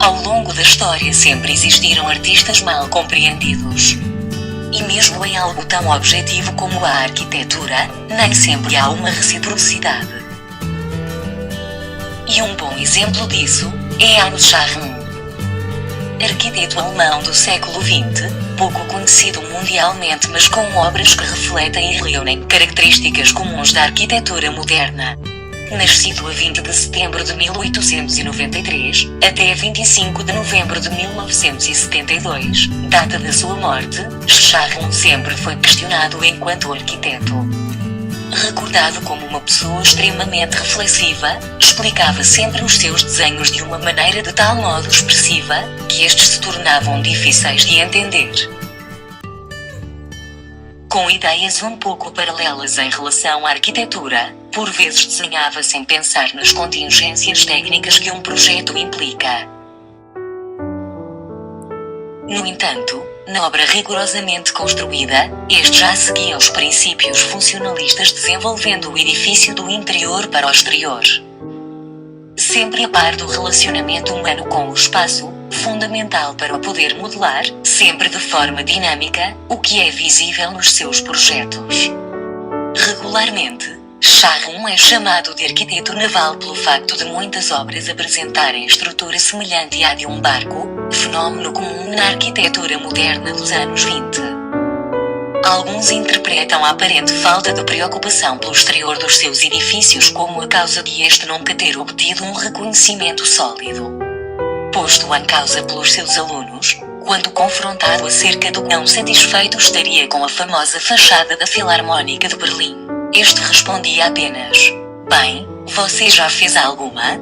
Ao longo da história sempre existiram artistas mal compreendidos. E mesmo em algo tão objetivo como a arquitetura, nem sempre há uma reciprocidade. E um bom exemplo disso é Hans Schachen, arquiteto alemão do século XX, pouco conhecido mundialmente mas com obras que refletem e reúnem características comuns da arquitetura moderna. Nascido a 20 de setembro de 1893, até 25 de novembro de 1972, data da sua morte, Schachen sempre foi questionado enquanto arquiteto. Recordado como uma pessoa extremamente reflexiva, explicava sempre os seus desenhos de uma maneira de tal modo expressiva, que estes se tornavam difíceis de entender. Com ideias um pouco paralelas em relação à arquitetura, por vezes desenhava sem pensar nas contingências técnicas que um projeto implica. No entanto, na obra rigorosamente construída, este já seguia os princípios funcionalistas desenvolvendo o edifício do interior para o exterior. Sempre a par do relacionamento humano com o espaço, fundamental para o poder modelar, sempre de forma dinâmica, o que é visível nos seus projetos. Regularmente, Schachen é chamado de arquiteto naval pelo facto de muitas obras apresentarem estrutura semelhante à de um barco, fenómeno comum na arquitetura moderna dos anos 20. Alguns interpretam a aparente falta de preocupação pelo exterior dos seus edifícios como a causa de este nunca ter obtido um reconhecimento sólido. Posto em causa pelos seus alunos, quando confrontado acerca do quão satisfeito estaria com a famosa fachada da Filarmónica de Berlim, este respondia apenas: "Bem, você já fez alguma?"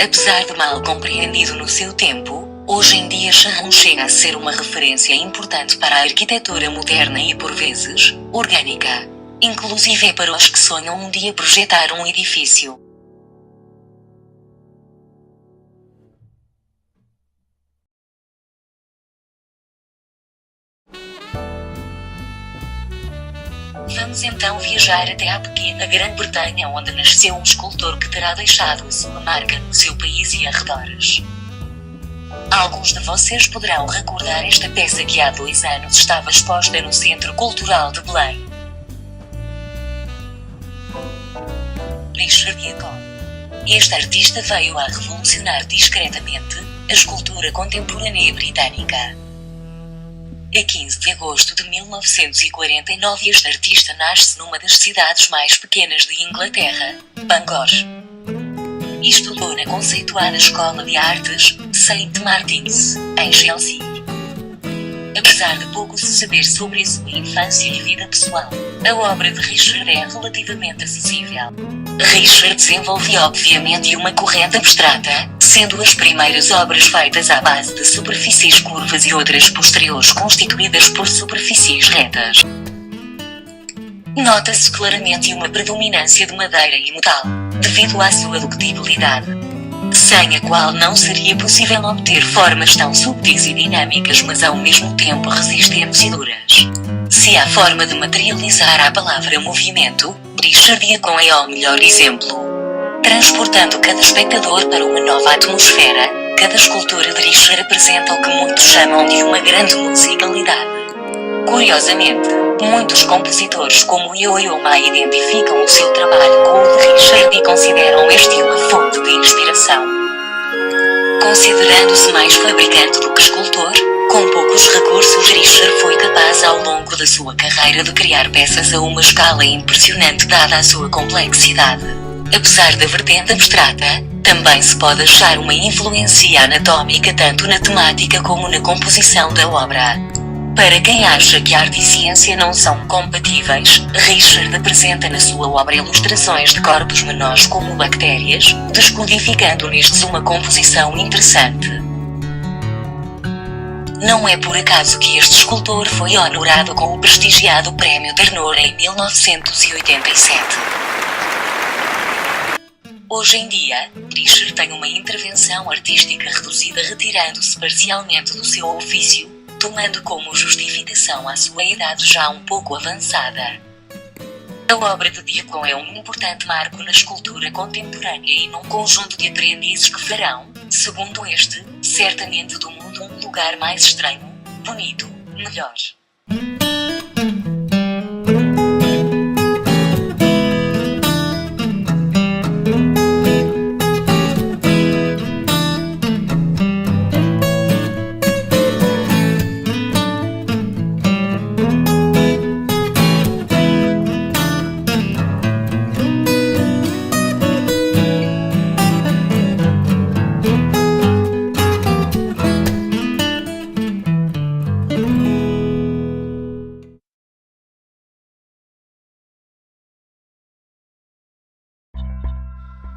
Apesar de mal compreendido no seu tempo, hoje em dia Schachen chega a ser uma referência importante para a arquitetura moderna e por vezes, orgânica. Inclusive para os que sonham um dia projetar um edifício. Vamos então viajar até à pequena Grã-Bretanha onde nasceu um escultor que terá deixado a sua marca no seu país e arredores. Alguns de vocês poderão recordar esta peça que há 2 anos estava exposta no Centro Cultural de Belém. Richard Jacot. Este artista veio a revolucionar discretamente a escultura contemporânea britânica. A 15 de agosto de 1949 este artista nasce numa das cidades mais pequenas de Inglaterra, Bangor. Estudou na conceituada Escola de Artes, St. Martin's, em Chelsea. Apesar de pouco se saber sobre a sua infância e vida pessoal, a obra de Richard é relativamente acessível. Richard desenvolvia obviamente uma corrente abstrata, sendo as primeiras obras feitas à base de superfícies curvas e outras posteriores constituídas por superfícies retas. Nota-se claramente uma predominância de madeira e metal, devido à sua ductibilidade, sem a qual não seria possível obter formas tão subtis e dinâmicas mas ao mesmo tempo resistentes e duras. Se há forma de materializar a palavra movimento, Richard Jacot é o melhor exemplo. Transportando cada espectador para uma nova atmosfera, cada escultura de Richard apresenta o que muitos chamam de uma grande musicalidade. Curiosamente, muitos compositores como Yo-Yo Ma identificam o seu trabalho com o de Richard e consideram este uma fonte de inspiração. Considerando-se mais fabricante do que escultor, com poucos recursos Richard foi capaz ao longo da sua carreira de criar peças a uma escala impressionante dada a sua complexidade. Apesar da vertente abstrata, também se pode achar uma influência anatómica tanto na temática como na composição da obra. Para quem acha que arte e ciência não são compatíveis, Richard apresenta na sua obra ilustrações de corpos menores como bactérias, descodificando nestes uma composição interessante. Não é por acaso que este escultor foi honorado com o prestigiado Prémio Ternor em 1987. Hoje em dia, Richard tem uma intervenção artística reduzida retirando-se parcialmente do seu ofício, tomando como justificação a sua idade já um pouco avançada. A obra de Jacot é um importante marco na escultura contemporânea e num conjunto de aprendizes que farão, Segundo este, certamente do mundo um lugar mais estranho, bonito, melhor.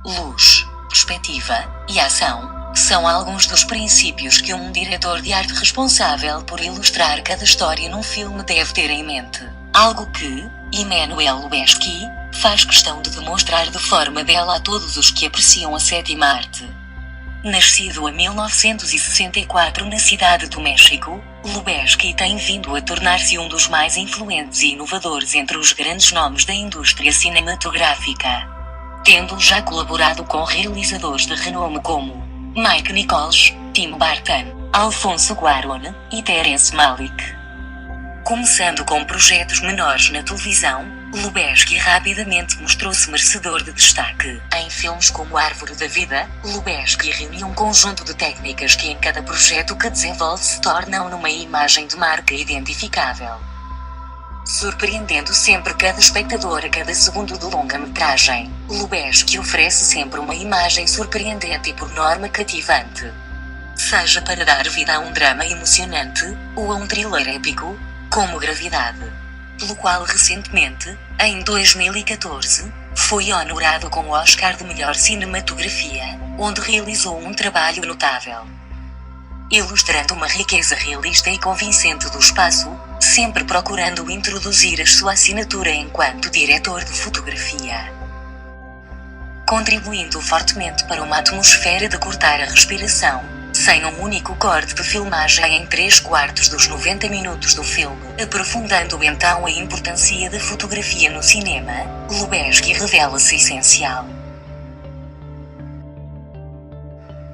Luz, perspectiva e ação são alguns dos princípios que um diretor de arte responsável por ilustrar cada história num filme deve ter em mente. Algo que Emmanuel Lubezki faz questão de demonstrar de forma bela a todos os que apreciam a sétima arte. Nascido em 1964 na cidade do México, Lubezki tem vindo a tornar-se um dos mais influentes e inovadores entre os grandes nomes da indústria cinematográfica, tendo já colaborado com realizadores de renome como Mike Nichols, Tim Burton, Alfonso Cuarón e Terrence Malick. Começando com projetos menores na televisão, Lubezki rapidamente mostrou-se merecedor de destaque. Em filmes como Árvore da Vida, Lubezki reuniu um conjunto de técnicas que em cada projeto que desenvolve se tornam numa imagem de marca identificável, surpreendendo sempre cada espectador a cada segundo de longa-metragem. Lubezki oferece sempre uma imagem surpreendente e por norma cativante, seja para dar vida a um drama emocionante, ou a um thriller épico, como Gravidade, pelo qual recentemente, em 2014, foi honorado com o Oscar de Melhor Cinematografia, onde realizou um trabalho notável, ilustrando uma riqueza realista e convincente do espaço, sempre procurando introduzir a sua assinatura enquanto diretor de fotografia, contribuindo fortemente para uma atmosfera de cortar a respiração, sem um único corte de filmagem em 3/4 dos 90 minutos do filme. Aprofundando então a importância da fotografia no cinema, Lubezki revela-se essencial.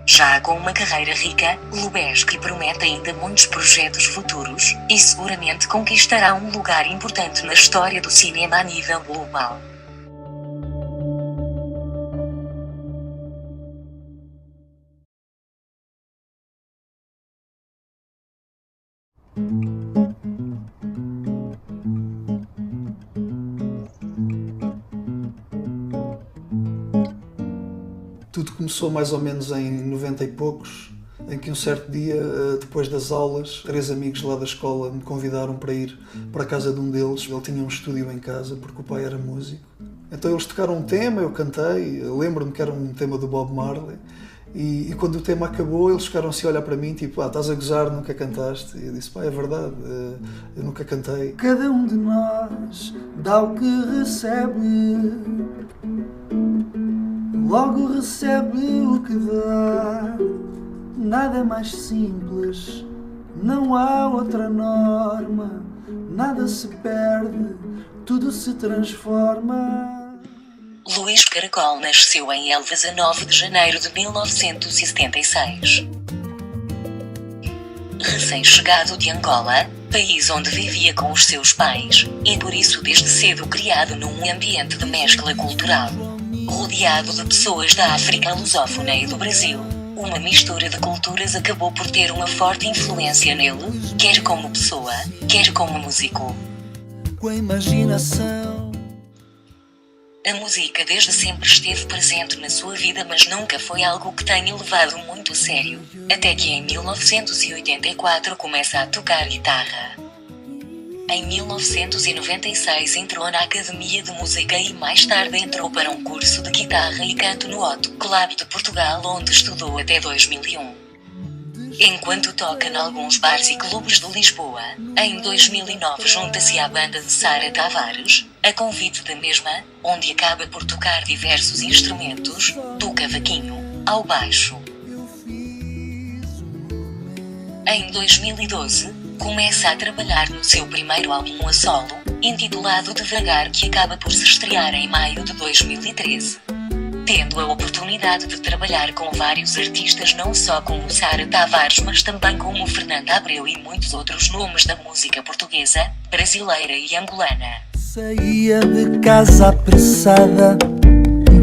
Já com uma carreira rica, Lubezki promete ainda muitos projetos futuros, e seguramente conquistará um lugar importante na história do cinema a nível global. Tudo começou mais ou menos em 90 e poucos, em que um certo dia, depois das aulas, 3 amigos lá da escola me convidaram para ir para a casa de um deles. Ele tinha um estúdio em casa, porque o pai era músico. Então eles tocaram um tema, eu cantei, lembro-me que era um tema do Bob Marley, e quando o tema acabou eles ficaram-se a olhar para mim, tipo, estás a gozar, nunca cantaste? E eu disse, é verdade, eu nunca cantei. Cada um de nós dá o que recebe, logo recebe o que dá. Nada mais simples, não há outra norma. Nada se perde, tudo se transforma. Luís Caracol nasceu em Elvas a 9 de janeiro de 1976. Recém-chegado de Angola, país onde vivia com os seus pais, e por isso desde cedo criado num ambiente de mescla cultural, rodeado de pessoas da África lusófona e do Brasil, uma mistura de culturas acabou por ter uma forte influência nele, quer como pessoa, quer como músico. Com a imaginação. A música desde sempre esteve presente na sua vida, mas nunca foi algo que tenha levado muito a sério, até que em 1984 começa a tocar guitarra. Em 1996 entrou na Academia de Música e mais tarde entrou para um curso de guitarra e canto no Otto Club de Portugal, onde estudou até 2001. Enquanto toca em alguns bares e clubes de Lisboa, em 2009 junta-se à banda de Sara Tavares, a convite da mesma, onde acaba por tocar diversos instrumentos, do cavaquinho ao baixo. Em 2012, começa a trabalhar no seu primeiro álbum a solo, intitulado Devagar, que acaba por se estrear em maio de 2013. tendo a oportunidade de trabalhar com vários artistas, não só como Sara Tavares, mas também como Fernanda Abreu e muitos outros nomes da música portuguesa, brasileira e angolana. Saía de casa apressada,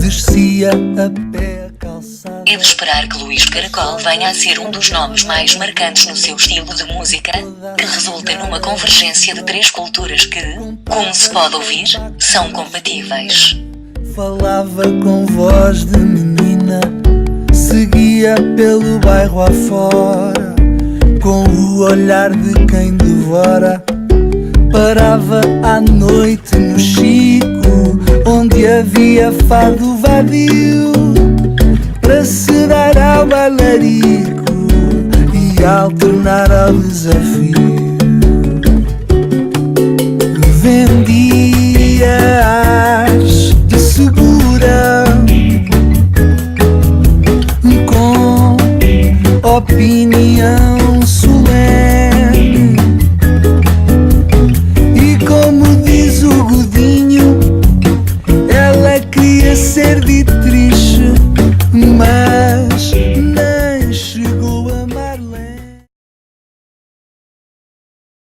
descia a pé a calçada. É de esperar que Luís Caracol venha a ser um dos nomes mais marcantes no seu estilo de música, que resulta numa convergência de três culturas que, como se pode ouvir, são compatíveis. Falava com voz de menina, seguia pelo bairro afora, com o olhar de quem devora. Parava à noite no Chico, onde havia fado vadio, para se dar ao bailarico e alternar ao desafio. Vendia-as de segura, com opinião solene, e como diz o Godinho, ela queria ser de triste, mas